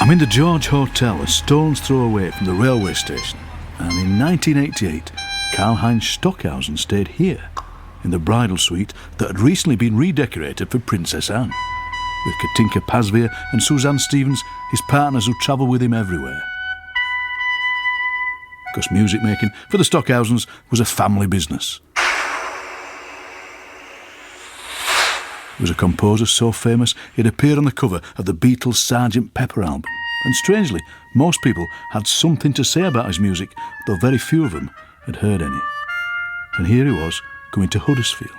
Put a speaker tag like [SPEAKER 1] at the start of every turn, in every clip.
[SPEAKER 1] I'm in the George Hotel, a stone's throw away from the railway station, and in 1988, Karlheinz Stockhausen stayed here, in the bridal suite that had recently been redecorated for Princess Anne, with Katinka Pasveer and Suzanne Stevens, his partners who travel with him everywhere. Because music making for the Stockhausens was a family business. He was a composer so famous he'd appeared on the cover of the Beatles Sergeant Pepper album, and strangely, most people had something to say about his music, though very few of them had heard any. And here he was, coming to Huddersfield,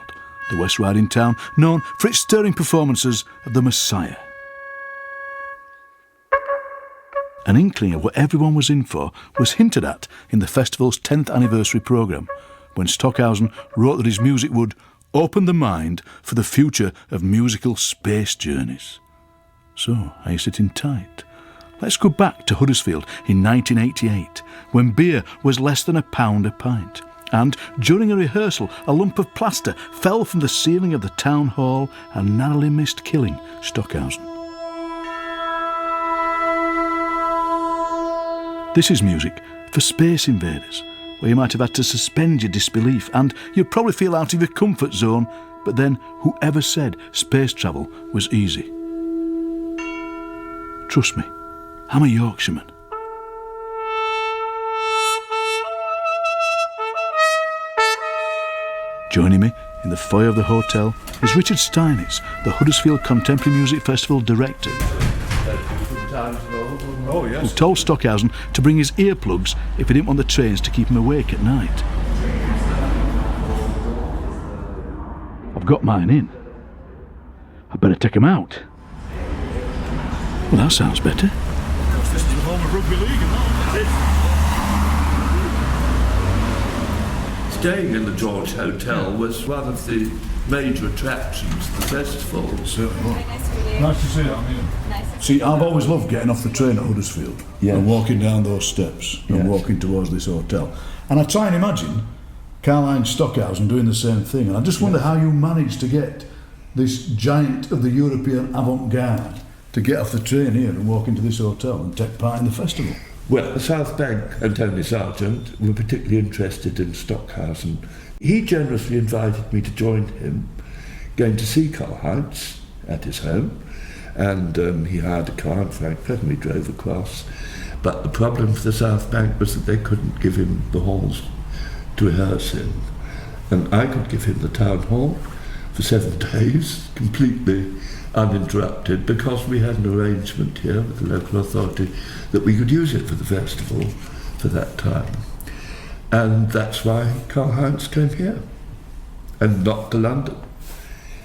[SPEAKER 1] the West Riding town known for its stirring performances of the Messiah. An inkling of what everyone was in for was hinted at in the festival's 10th anniversary programme, when Stockhausen wrote that his music would open the mind for the future of musical space journeys. So, are you sitting tight? Let's go back to Huddersfield in 1988, when beer was less than £1 a pint. And during a rehearsal, a lump of plaster fell from the ceiling of the town hall and narrowly missed killing Stockhausen. This is music for Space Invaders, where you might have had to suspend your disbelief and you'd probably feel out of your comfort zone, but then whoever said space travel was easy? Trust me, I'm a Yorkshireman. Joining me in the foyer of the hotel is Richard Steinitz, the Huddersfield Contemporary Music Festival Director, who told Stockhausen to bring his earplugs if he didn't want the trains to keep him awake at night. I've got mine in. I'd better take them out. Well, that sounds better.
[SPEAKER 2] This is the home of rugby league and that.
[SPEAKER 3] Staying in the George Hotel was one of the major attractions of the festival.
[SPEAKER 1] Certainly was.
[SPEAKER 2] Nice to see you.
[SPEAKER 1] See, I've always loved getting off the train at Huddersfield and walking down those steps and walking towards this hotel. And I try and imagine Karlheinz Stockhausen doing the same thing. And I just wonder how you managed to get this giant of the European Avant Garde to get off the train here and walk into this hotel and take part in the festival.
[SPEAKER 3] Well, the South Bank and Tony Sargent were particularly interested in Stockhausen. He generously invited me to join him, going to see Karlheinz at his home, and he hired a car in Frankfurt and we drove across. But the problem for the South Bank was that they couldn't give him the halls to rehearse in. And I could give him the town hall for 7 days, completely uninterrupted, because we had an arrangement here with the local authority that we could use it for the festival for that time. And that's why Karlheinz came here and not to London.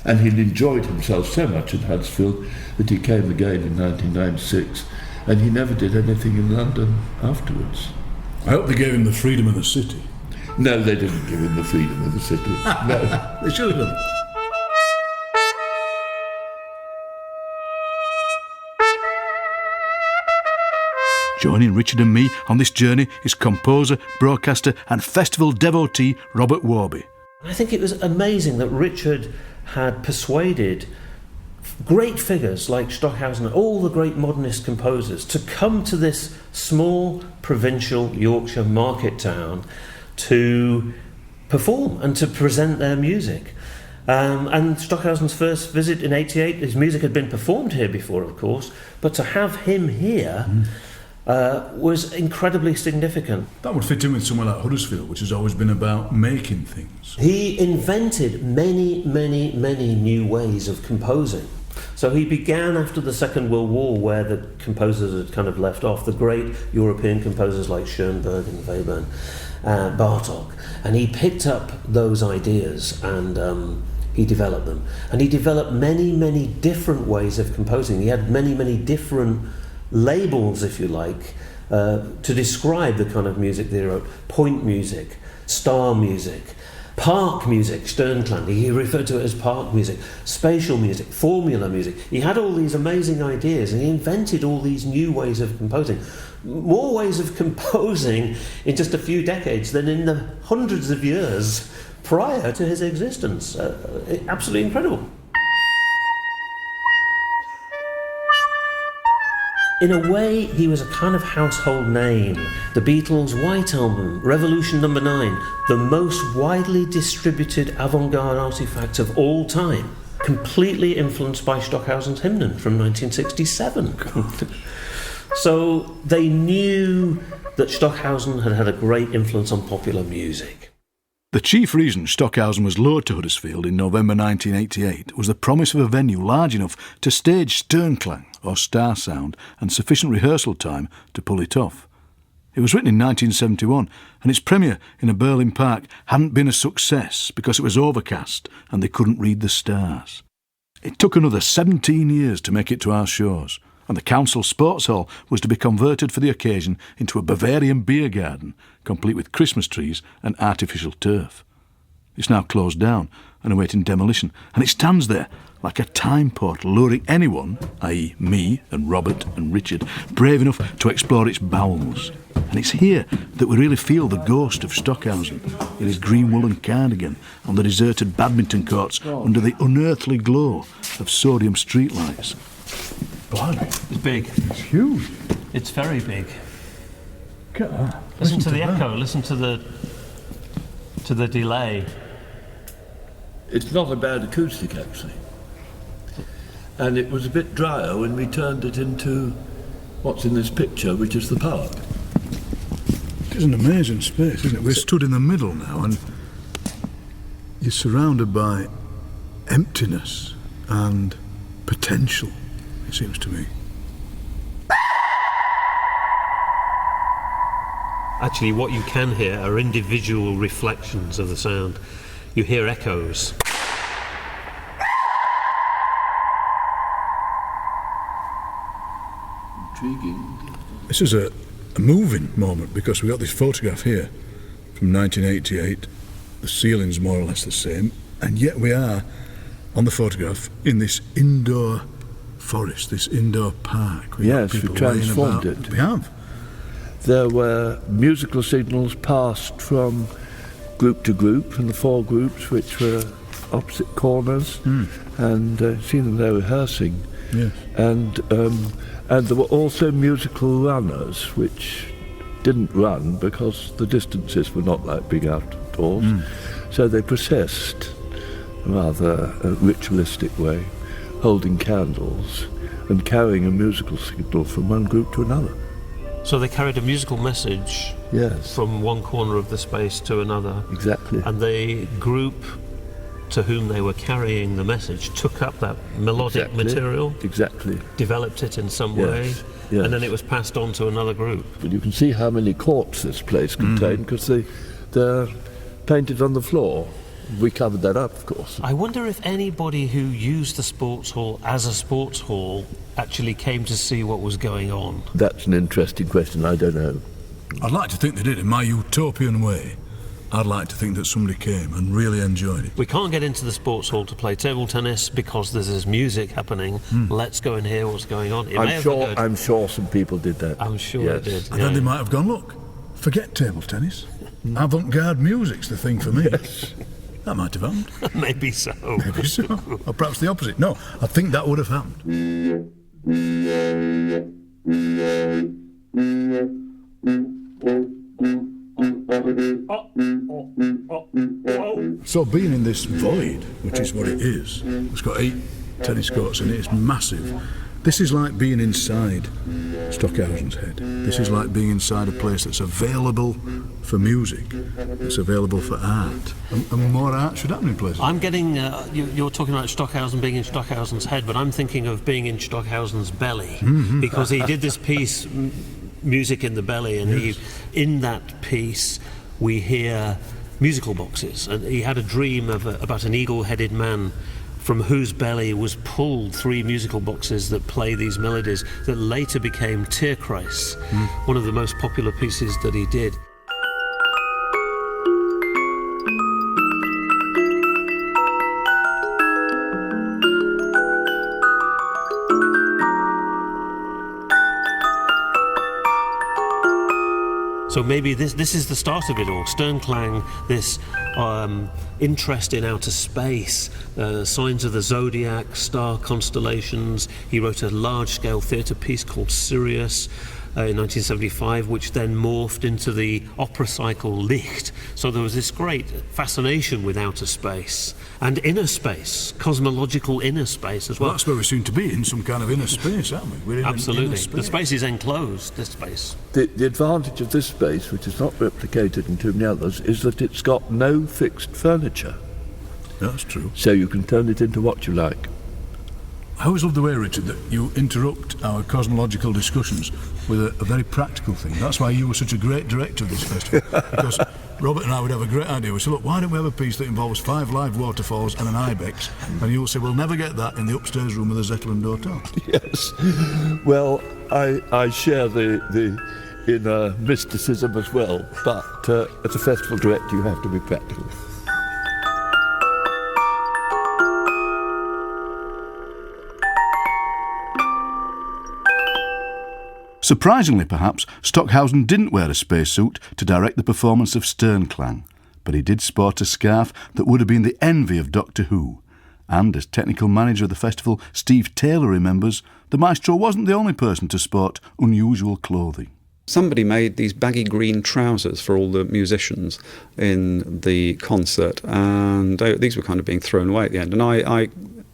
[SPEAKER 3] And he'd enjoyed himself so much in Huddersfield that he came again in 1996, and he never did anything in London afterwards.
[SPEAKER 1] I hope they gave him the freedom of the city.
[SPEAKER 3] No, they didn't give him the freedom of the city. No.
[SPEAKER 1] They should have done. Joining Richard and me on this journey is composer, broadcaster and festival devotee Robert Worby.
[SPEAKER 4] I think it was amazing that Richard had persuaded great figures like Stockhausen, all the great modernist composers, to come to this small provincial Yorkshire market town to perform and to present their music. And Stockhausen's first visit in '88, his music had been performed here before, of course, but to have him here was incredibly significant.
[SPEAKER 1] That would fit in with somewhere like Huddersfield, which has always been about making things.
[SPEAKER 4] He invented many new ways of composing. So he began after the Second World War, where the composers had kind of left off, the great European composers like Schoenberg and Webern, Bartók, and he picked up those ideas and he developed them. And he developed many different ways of composing. He had many different labels, if you like, to describe the kind of music they wrote. Point music, star music, park music, Sternklang, he referred to it as park music, spatial music, formula music. He had all these amazing ideas and he invented all these new ways of composing. More ways of composing in just a few decades than in the hundreds of years prior to his existence. Absolutely incredible. In a way, he was a kind of household name. The Beatles' White Album, Revolution No. 9, the most widely distributed avant garde artifact of all time, completely influenced by Stockhausen's Hymnen from 1967. So they knew that Stockhausen had had a great influence on popular music.
[SPEAKER 1] The chief reason Stockhausen was lured to Huddersfield in November 1988 was the promise of a venue large enough to stage Sternklang, or star sound, and sufficient rehearsal time to pull it off. It was written in 1971, and its premiere in a Berlin park hadn't been a success because it was overcast and they couldn't read the stars. It took another 17 years to make it to our shores, and the council sports hall was to be converted for the occasion into a Bavarian beer garden, complete with Christmas trees and artificial turf. It's now closed down and awaiting demolition, and it stands there like a time portal, luring anyone, i.e. me and Robert and Richard, brave enough to explore its bowels. And it's here that we really feel the ghost of Stockhausen, in his green woolen cardigan, on the deserted badminton courts under the unearthly glow of sodium streetlights. Blimey.
[SPEAKER 5] It's big.
[SPEAKER 1] It's huge.
[SPEAKER 5] It's very big.
[SPEAKER 1] Look at that.
[SPEAKER 5] Listen to the
[SPEAKER 1] that.
[SPEAKER 5] echo. Listen to the delay.
[SPEAKER 3] It's not a bad acoustic, actually. And it was a bit drier when we turned it into what's in this picture, which is the park.
[SPEAKER 1] It is an amazing space, isn't it? We're stood in the middle now, and you're surrounded by emptiness and potential, it seems to me.
[SPEAKER 5] Actually, what you can hear are individual reflections of the sound. You hear echoes.
[SPEAKER 3] Intriguing.
[SPEAKER 1] This is a moving moment because we got this photograph here from 1988. The ceiling's more or less the same, and yet we are on the photograph in this indoor forest, this indoor park.
[SPEAKER 3] Yes, we transformed it.
[SPEAKER 1] We have.
[SPEAKER 3] There were musical signals passed from group to group, from the four groups which were opposite corners, and see them there rehearsing.
[SPEAKER 1] Yes.
[SPEAKER 3] And there were also musical runners which didn't run because the distances were not that big outdoors. So they processed rather a ritualistic way, holding candles and carrying a musical signal from one group to another.
[SPEAKER 5] So they carried a musical message
[SPEAKER 3] Yes,
[SPEAKER 5] from one corner of the space to another.
[SPEAKER 3] exactly.
[SPEAKER 5] And the group to whom they were carrying the message took up that melodic
[SPEAKER 3] Exactly.
[SPEAKER 5] material,
[SPEAKER 3] Exactly.
[SPEAKER 5] developed it in some
[SPEAKER 3] Yes,
[SPEAKER 5] way,
[SPEAKER 3] yes.
[SPEAKER 5] and then it was passed on to another group.
[SPEAKER 3] But you can see how many courts this place contained because they're painted on the floor. We covered that up, of course.
[SPEAKER 5] I wonder if anybody who used the sports hall as a sports hall actually came to see what was going on.
[SPEAKER 3] That's an interesting question. I don't know.
[SPEAKER 1] I'd like to think they did in my utopian way. I'd like to think that somebody came and really enjoyed it.
[SPEAKER 5] We can't get into the sports hall to play table tennis because there's this music happening. Let's go and hear what's going on. It may have been good.
[SPEAKER 3] I'm sure some people did that.
[SPEAKER 5] I'm sure
[SPEAKER 3] Yes.
[SPEAKER 5] it did.
[SPEAKER 1] And then they might have gone, look, forget table tennis. Avant Garde music's the thing for me.
[SPEAKER 3] Yes.
[SPEAKER 1] That might have happened.
[SPEAKER 5] Maybe so.
[SPEAKER 1] Maybe so. Or perhaps the opposite. No, I think that would have happened. So being in this void, which is what it is, it's got 8 tennis courts in it, it's massive. This is like being inside Stockhausen's head. This is like being inside a place that's available for music, that's available for art. And more art should happen in places.
[SPEAKER 5] I'm getting, you're talking about Stockhausen being in Stockhausen's head, but I'm thinking of being in Stockhausen's belly, because he did this piece, Music in the Belly, and in that piece we hear musical boxes, and he had a dream about an eagle-headed man from whose belly was pulled 3 musical boxes that play these melodies that later became Tierkreis, one of the most popular pieces that he did. So maybe this is the start of it all. Sternklang, this interest in outer space, signs of the zodiac, star constellations. He wrote a large-scale theatre piece called Sirius in 1975, which then morphed into the opera cycle Licht. So there was this great fascination with outer space and inner space, cosmological inner space as well.
[SPEAKER 1] That's where we seem to be, in some kind of inner space, aren't we? We're in
[SPEAKER 5] Absolutely.
[SPEAKER 1] Inner space.
[SPEAKER 5] The space is enclosed, this space.
[SPEAKER 3] The advantage of this space, which is not replicated in too many others, is that it's got no fixed furniture.
[SPEAKER 1] That's true.
[SPEAKER 3] So you can turn it into what you like.
[SPEAKER 1] I always love the way, Richard, that you interrupt our cosmological discussions with a very practical thing. That's why you were such a great director of this festival. Because Robert and I would have a great idea. We said, look, why don't we have a piece that involves 5 live waterfalls and an ibex? And you'll say, we'll never get that in the upstairs room of the Zetland Hotel.
[SPEAKER 3] Yes. Well, I share the inner mysticism as well, but as a festival director you have to be practical.
[SPEAKER 1] Surprisingly, perhaps, Stockhausen didn't wear a spacesuit to direct the performance of Sternklang, but he did sport a scarf that would have been the envy of Doctor Who. And as technical manager of the festival, Steve Taylor remembers, the maestro wasn't the only person to sport unusual clothing.
[SPEAKER 6] Somebody made these baggy green trousers for all the musicians in the concert, and these were kind of being thrown away at the end. And I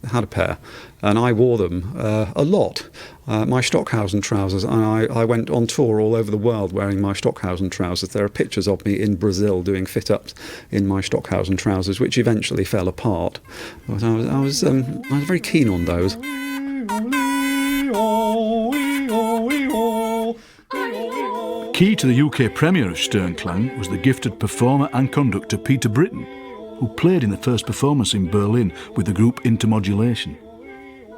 [SPEAKER 6] had a pair, and I wore them a lot. My Stockhausen trousers, and I went on tour all over the world wearing my Stockhausen trousers. There are pictures of me in Brazil doing fit-ups in my Stockhausen trousers, which eventually fell apart. But I was very keen on those.
[SPEAKER 1] Key to the UK premiere of Sternklang was the gifted performer and conductor Peter Britton, who played in the first performance in Berlin with the group Intermodulation.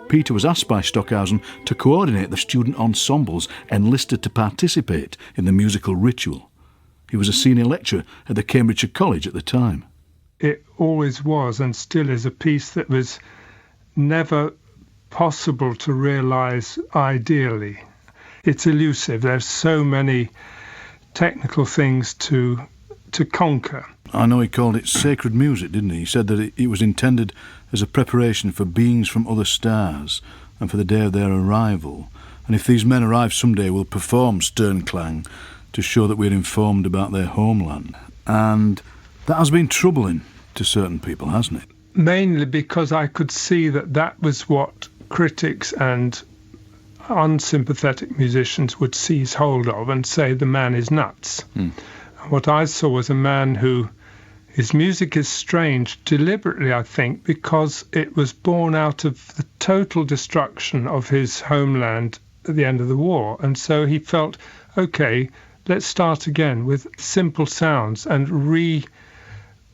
[SPEAKER 1] Peter was asked by Stockhausen to coordinate the student ensembles enlisted to participate in the musical ritual. He was a senior lecturer at the Cambridgeshire College at the time.
[SPEAKER 7] It always was and still is a piece that was never possible to realise ideally. It's elusive. There's so many technical things to conquer.
[SPEAKER 1] I know he called it sacred music, didn't he? He said that it was intended as a preparation for beings from other stars and for the day of their arrival. And if these men arrive someday, we'll perform Sternklang to show that we're informed about their homeland. And that has been troubling to certain people, hasn't it?
[SPEAKER 7] Mainly because I could see that was what critics and unsympathetic musicians would seize hold of and say the man is nuts. What I saw was a man who, his music is strange deliberately, I think, because it was born out of the total destruction of his homeland at the end of the war. And so he felt, okay, let's start again with simple sounds and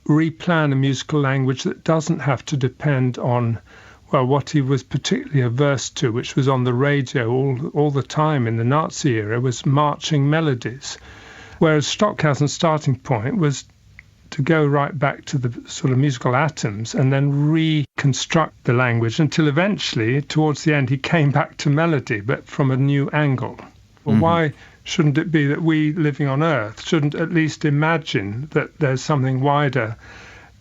[SPEAKER 7] replan a musical language that doesn't have to depend on, well, what he was particularly averse to, which was on the radio all the time in the Nazi era, was marching melodies. Whereas Stockhausen's starting point was to go right back to the sort of musical atoms and then reconstruct the language until eventually, towards the end, he came back to melody, but from a new angle. Well, why shouldn't it be that we living on Earth shouldn't at least imagine that there's something wider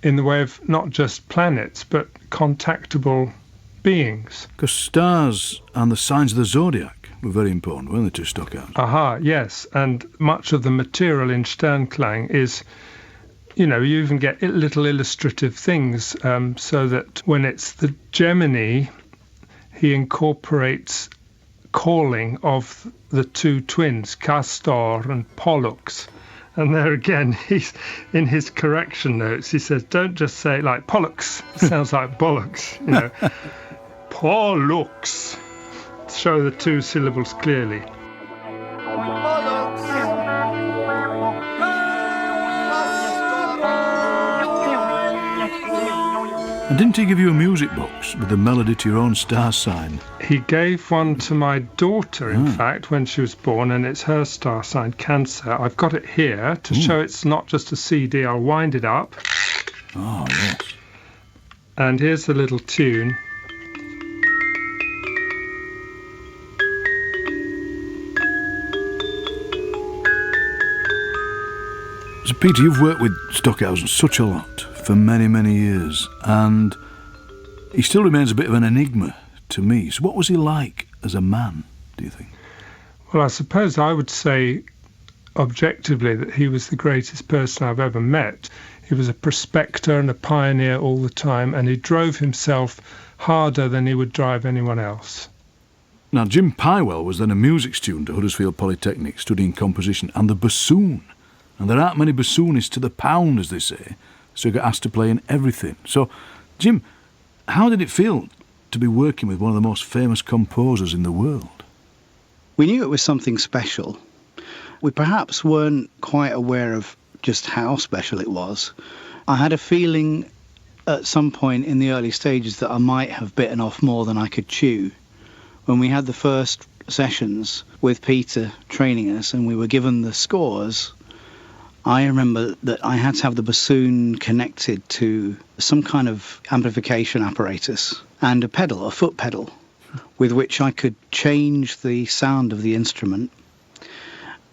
[SPEAKER 7] in the way of not just planets, but contactable beings?
[SPEAKER 1] Because stars and the signs of the zodiac were very important, weren't they, to Stockhausen?
[SPEAKER 7] Aha, yes. And much of the material in Sternklang is, you even get little illustrative things, so that when it's the Gemini, he incorporates calling of the two twins, Castor and Pollux. And there again, he's in his correction notes, he says, don't just say like Pollux, it sounds like bollocks, Pollux. Show the two syllables clearly.
[SPEAKER 1] And didn't he give you a music box with the melody to your own star sign?
[SPEAKER 7] He gave one to my daughter, in fact, when she was born, and it's her star sign, Cancer. I've got it here to show it's not just a CD. I'll wind it up.
[SPEAKER 1] Oh, yes.
[SPEAKER 7] And here's the little tune.
[SPEAKER 1] Peter, you've worked with Stockhausen such a lot for many, many years, and he still remains a bit of an enigma to me. So what was he like as a man, do you think?
[SPEAKER 7] Well, I suppose I would say objectively that he was the greatest person I've ever met. He was a prospector and a pioneer all the time, and he drove himself harder than he would drive anyone else.
[SPEAKER 1] Now, Jim Pywell was then a music student at Huddersfield Polytechnic, studying composition and the bassoon. And there aren't many bassoonists to the pound, as they say, so he got asked to play in everything. So, Jim, how did it feel to be working with one of the most famous composers in the world?
[SPEAKER 8] We knew it was something special. We perhaps weren't quite aware of just how special it was. I had a feeling at some point in the early stages that I might have bitten off more than I could chew. When we had the first sessions with Peter training us and we were given the scores, I remember that I had to have the bassoon connected to some kind of amplification apparatus and a pedal, a foot pedal, with which I could change the sound of the instrument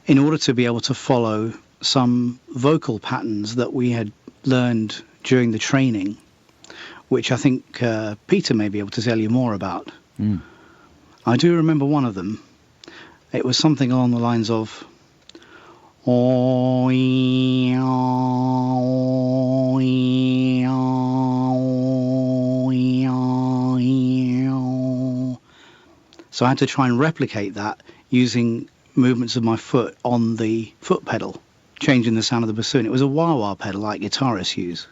[SPEAKER 8] in order to be able to follow some vocal patterns that we had learned during the training, which I think Peter may be able to tell you more about.
[SPEAKER 1] Mm.
[SPEAKER 8] I do remember one of them. It was something along the lines of so I had to try and replicate that using movements of my foot on the foot pedal, changing the sound of the bassoon. It was a wah-wah pedal like guitarists use.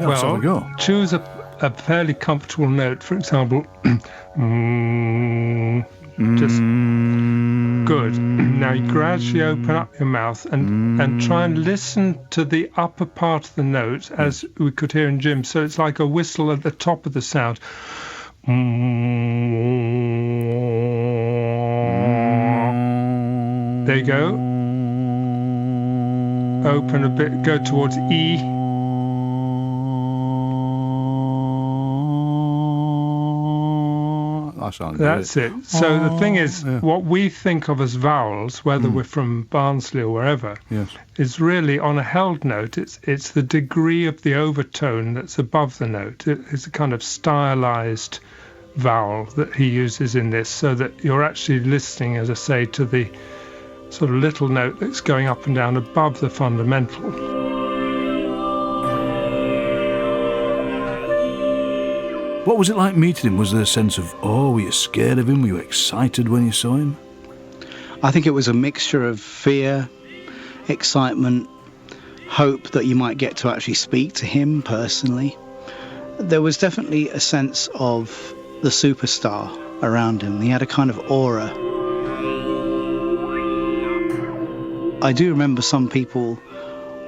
[SPEAKER 1] Well, go.
[SPEAKER 7] Choose a fairly comfortable note, for example. Just good. Now you gradually open up your mouth and try and listen to the upper part of the note, as we could hear in Jim. So it's like a whistle at the top of the sound. There you go. Open a bit, go towards E. That's it. So the thing is, what we think of as vowels, whether we're from Barnsley or wherever, is really on a held note. It's the degree of the overtone that's above the note. It's a kind of stylized vowel that he uses in this, so that you're actually listening, as I say, to the sort of little note that's going up and down above the fundamental.
[SPEAKER 1] What was it like meeting him? Was there a sense of awe? Were you scared of him? Were you excited when you saw him?
[SPEAKER 8] I think it was a mixture of fear, excitement, hope that you might get to actually speak to him personally. There was definitely a sense of the superstar around him. He had a kind of aura. I do remember some people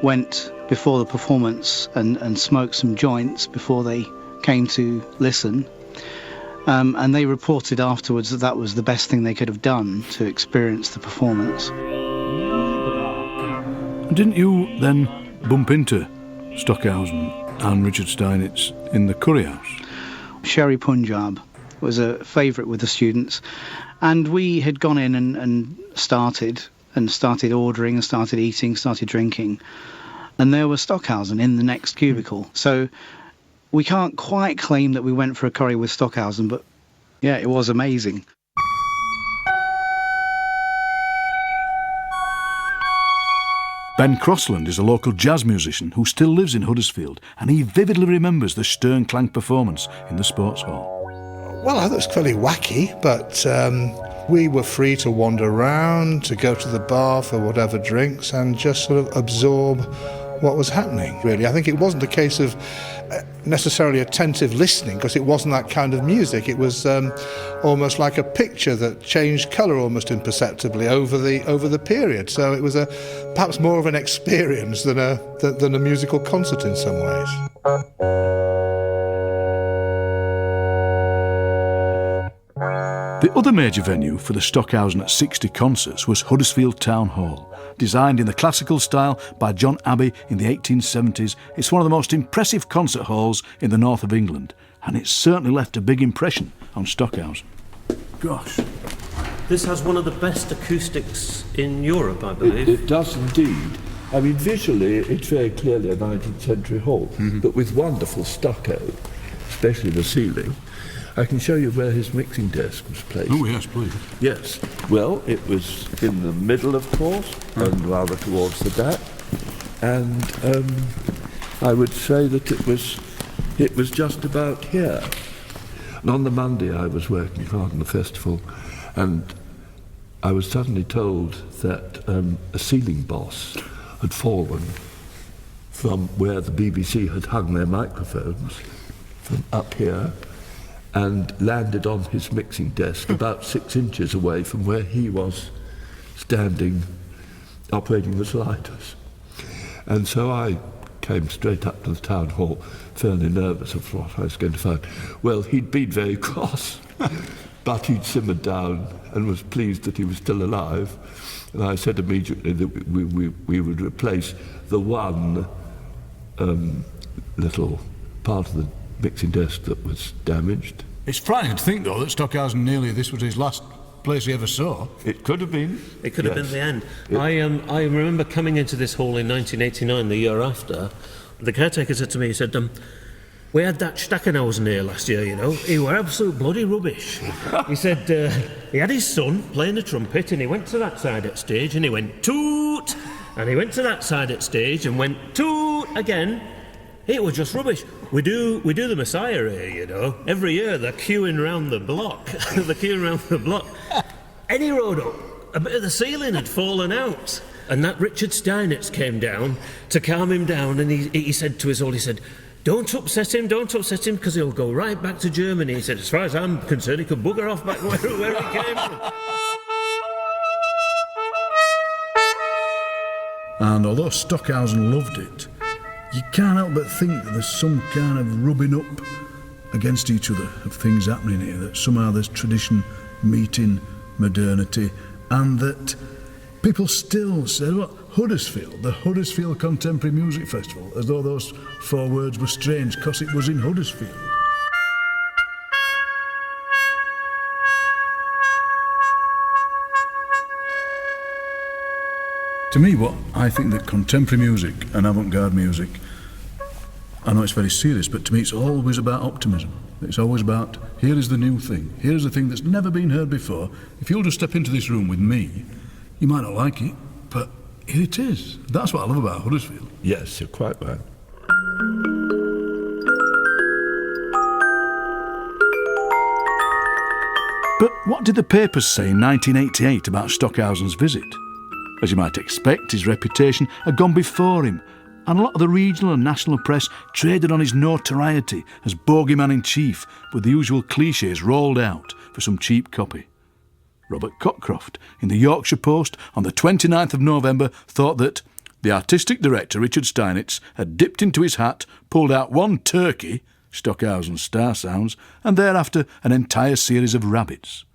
[SPEAKER 8] went before the performance and smoked some joints before they came to listen, and they reported afterwards that that was the best thing they could have done to experience the performance.
[SPEAKER 1] Didn't you then bump into Stockhausen and Richard Steinitz in the curry house?
[SPEAKER 8] Sherry Punjab was a favourite with the students, and we had gone in and started ordering and started eating, started drinking, and there was Stockhausen in the next cubicle. So we can't quite claim that we went for a curry with Stockhausen, but yeah, it was amazing.
[SPEAKER 1] Ben Crossland is a local jazz musician who still lives in Huddersfield, and he vividly remembers the Sternklang performance in the sports hall.
[SPEAKER 9] Well, I thought it was fairly wacky, but we were free to wander around, to go to the bar for whatever drinks, and just sort of absorb what was happening, really. I think it wasn't a case of necessarily attentive listening, because it wasn't that kind of music. It was almost like a picture that changed colour almost imperceptibly over the period. So it was perhaps more of an experience than a musical concert in some ways.
[SPEAKER 1] The other major venue for the Stockhausen at 60 concerts was Huddersfield Town Hall. Designed in the classical style by John Abbey in the 1870s, it's one of the most impressive concert halls in the north of England, and it certainly left a big impression on Stockhausen.
[SPEAKER 2] Gosh.
[SPEAKER 4] This has one of the best acoustics in Europe, I believe.
[SPEAKER 3] It does indeed. I mean, visually, it's very clearly a 19th century hall, but with wonderful stucco, especially the ceiling. I can show you where his mixing desk was placed.
[SPEAKER 2] Oh, yes, please.
[SPEAKER 3] Yes. Well, it was in the middle, of course, and rather towards the back. And I would say that it was just about here. And on the Monday, I was working hard on the festival, and I was suddenly told that a ceiling boss had fallen from where the BBC had hung their microphones, from up here, and landed on his mixing desk about 6 inches away from where he was standing operating the sliders. And so I came straight up to the town hall, fairly nervous of what I was going to find. Well, he'd been very cross, but he'd simmered down and was pleased that he was still alive. And I said immediately that we would replace the one little part of the mixing desk that was damaged.
[SPEAKER 2] It's frightening to think, though, that Stockhausen this was his last place he ever saw.
[SPEAKER 3] It could have been.
[SPEAKER 4] It could have been the end. I remember coming into this hall in 1989, the year after. The caretaker said to me, he said, we had that Stockhausen here last year, you know. He were absolute bloody rubbish. He said he had his son playing the trumpet, and he went to that side at stage and he went toot, and he went to that side at stage and went toot again. It was just rubbish. We do the Messiah here, you know. Every year they're queuing round the block. And he rode up. A bit of the ceiling had fallen out. And that Richard Steinitz came down to calm him down, and he said to us all, he said, don't upset him, because he'll go right back to Germany. He said, as far as I'm concerned, he could bugger off back where he came from.
[SPEAKER 1] And although Stockhausen loved it, you can't help but think that there's some kind of rubbing up against each other of things happening here, that somehow there's tradition meeting modernity, and that people still say, well, Huddersfield, the Huddersfield Contemporary Music Festival, as though those 4 words were strange because it was in Huddersfield. To me, what I think that contemporary music and avant garde music, I know it's very serious, but to me it's always about optimism. It's always about, here is the new thing, here's the thing that's never been heard before. If you'll just step into this room with me, you might not like it, but here it is. That's what I love about Huddersfield.
[SPEAKER 3] Yes, you're quite right.
[SPEAKER 1] But what did the papers say in 1988 about Stockhausen's visit? As you might expect, his reputation had gone before him, and a lot of the regional and national press traded on his notoriety as bogeyman-in-chief, with the usual clichés rolled out for some cheap copy. Robert Cockcroft, in the Yorkshire Post on the 29th of November, thought that the artistic director Richard Steinitz had dipped into his hat, pulled out one turkey, Stockhausen's Star Sounds, and thereafter an entire series of rabbits.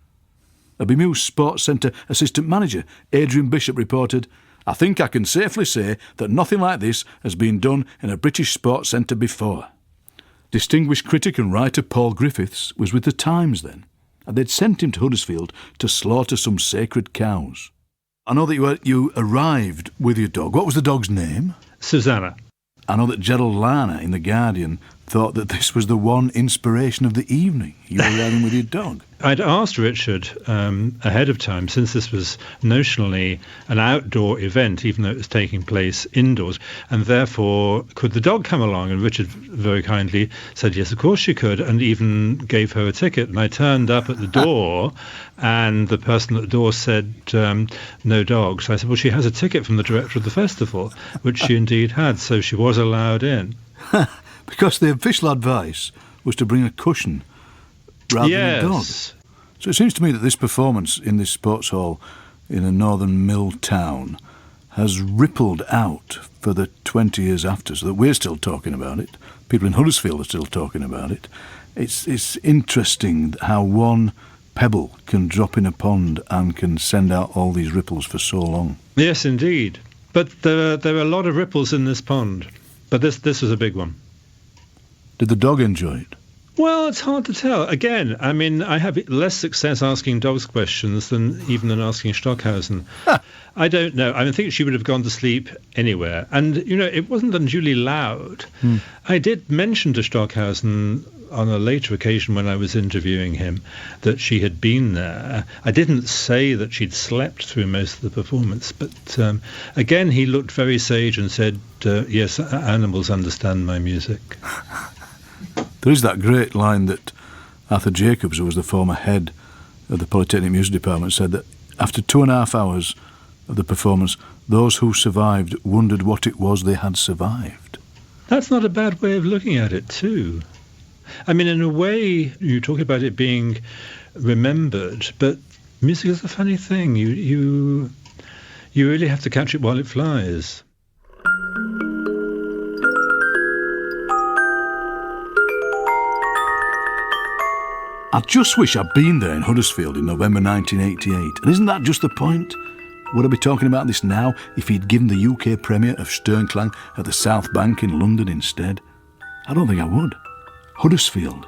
[SPEAKER 1] A bemused Sports Centre assistant manager, Adrian Bishop, reported, I think I can safely say that nothing like this has been done in a British sports centre before. Distinguished critic and writer Paul Griffiths was with the Times then, and they'd sent him to Huddersfield to slaughter some sacred cows. I know that you arrived with your dog. What was the dog's name?
[SPEAKER 10] Susanna.
[SPEAKER 1] I know that Gerald Larner in The Guardian thought that this was the one inspiration of the evening. You were riding with your dog.
[SPEAKER 10] I'd asked Richard ahead of time, since this was notionally an outdoor event, even though it was taking place indoors, and therefore could the dog come along? And Richard very kindly said, yes, of course she could, and even gave her a ticket. And I turned up at the door, and the person at the door said, no dog. So I said, well, she has a ticket from the director of the festival, which she indeed had, so she was allowed in.
[SPEAKER 1] Because the official advice was to bring a cushion rather than a dog. So it seems to me that this performance in this sports hall in a northern mill town has rippled out for the 20 years after, so that we're still talking about it. People in Huddersfield are still talking about it. It's interesting how one pebble can drop in a pond and can send out all these ripples for so long.
[SPEAKER 10] Yes, indeed. But there are a lot of ripples in this pond. But this was a big one.
[SPEAKER 1] Did the dog enjoy it?
[SPEAKER 10] Well, it's hard to tell. Again, I mean, I have less success asking dogs questions than asking Stockhausen. I don't know. I think she would have gone to sleep anywhere. And, it wasn't unduly loud. I did mention to Stockhausen on a later occasion when I was interviewing him that she had been there. I didn't say that she'd slept through most of the performance, but again, he looked very sage and said, yes, animals understand my music.
[SPEAKER 1] There is that great line that Arthur Jacobs, who was the former head of the Polytechnic Music Department, said that after 2.5 hours of the performance, those who survived wondered what it was they had survived.
[SPEAKER 10] That's not a bad way of looking at it, too. I mean, in a way, you talk about it being remembered, but music is a funny thing. You really have to catch it while it flies.
[SPEAKER 1] I just wish I'd been there in Huddersfield in November 1988. And isn't that just the point? Would I be talking about this now if he'd given the UK premiere of Sternklang at the South Bank in London instead? I don't think I would. Huddersfield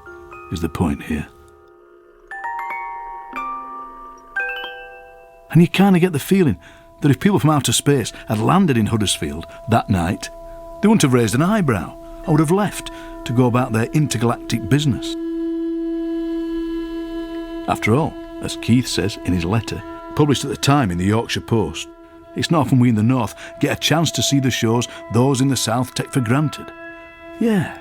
[SPEAKER 1] is the point here. And you kind of get the feeling that if people from outer space had landed in Huddersfield that night, they wouldn't have raised an eyebrow or would have left to go about their intergalactic business. After all, as Keith says in his letter, published at the time in the Yorkshire Post, it's not often we in the north get a chance to see the shows those in the south take for granted. Yeah,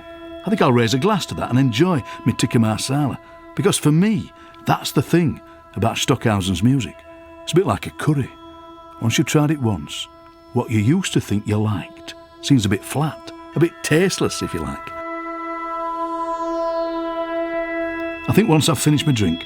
[SPEAKER 1] I think I'll raise a glass to that and enjoy my tikka marsala, because for me, that's the thing about Stockhausen's music. It's a bit like a curry. Once you've tried it once, what you used to think you liked seems a bit flat, a bit tasteless, if you like. I think once I've finished my drink,